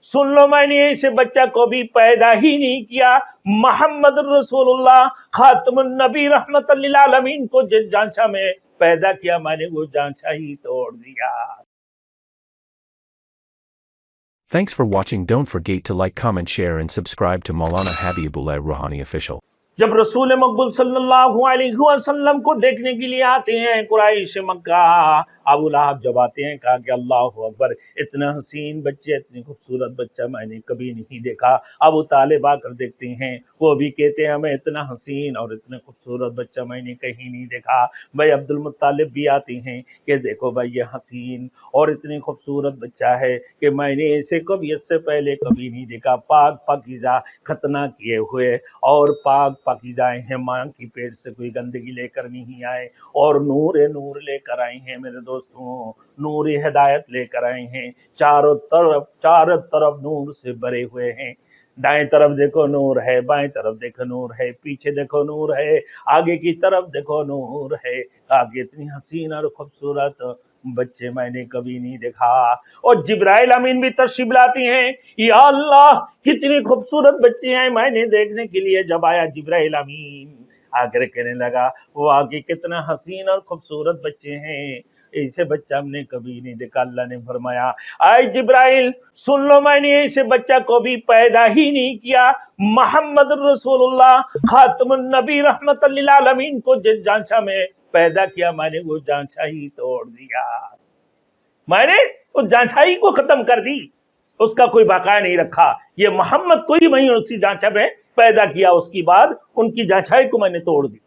سن لو میں نے ایسے بچہ کو بھی پیدا ہی نہیں کیا، محمد رسول اللہ خاتم النبی رحمت للعالمین کو جس جانچہ میں پیدا کیا میں نے وہ جانچہ ہی توڑ دیا۔ Thanks for watching. Don't forget to like, comment, share and subscribe to Maulana Habibullah Ruhani Official. جب رسول مقبول صلی اللہ علیہ وسلم کو دیکھنے کے لیے آتے ہیں قریش مکہ، ابو لہب جب آتے ہیں کہا کہ اللہ اکبر، اتنا حسین بچے، اتنی خوبصورت بچہ میں نے کبھی نہیں دیکھا۔ ابو طالب آ کر دیکھتے ہیں، وہ بھی کہتے ہیں ہمیں اتنا حسین اور اتنا خوبصورت بچہ میں نے کہیں نہیں دیکھا۔ بھائی عبد المطلب بھی آتے ہیں کہ دیکھو بھائی یہ حسین اور اتنی خوبصورت بچہ ہے کہ میں نے اسے کبھی اس سے پہلے کبھی نہیں دیکھا، پاک پاکیزہ ختنہ کیے ہوئے اور پاک پاکیزہ ہیں، ماں کی پیٹ سے کوئی گندگی لے کر نہیں آئے اور نور لے کر آئے ہیں۔ میرے دوستوں، نور ہدایت لے کر آئے ہیں، چاروں طرف نور سے بھرے ہوئے ہیں۔ دائیں طرف دیکھو نور ہے، بائیں طرف دیکھو نور ہے، پیچھے دیکھو نور ہے، آگے کی طرف دیکھو نور ہے۔ آگے اتنی حسین اور خوبصورت بچے میں نے کبھی نہیں دیکھا۔ اور جبرائیل امین بھی تشریف لاتی ہیں، یا اللہ کتنی خوبصورت بچے ہیں میں نے دیکھنے کے لیے جب آیا جبرائیل امین آ کر کہنے لگا وہ آگے کتنا حسین اور خوبصورت بچے ہیں، ایسے بچہ ہم نے کبھی نہیں دیکھا۔ اللہ نے فرمایا اے جبرائیل سن لو میں نے ایسے بچہ کو بھی پیدا ہی نہیں کیا، محمد رسول اللہ خاتم النبی رحمت للعالمین کو جس جانچہ میں پیدا کیا میں نے وہ جانچہ ہی توڑ دیا، میں نے اس جانچہ ہی کو ختم کر دی، اس کا کوئی بقا نہیں رکھا۔ یہ محمد کو ہی میں اسی جانچہ میں پیدا کیا، اس کی بعد ان کی جانچائی کو میں نے توڑ دی۔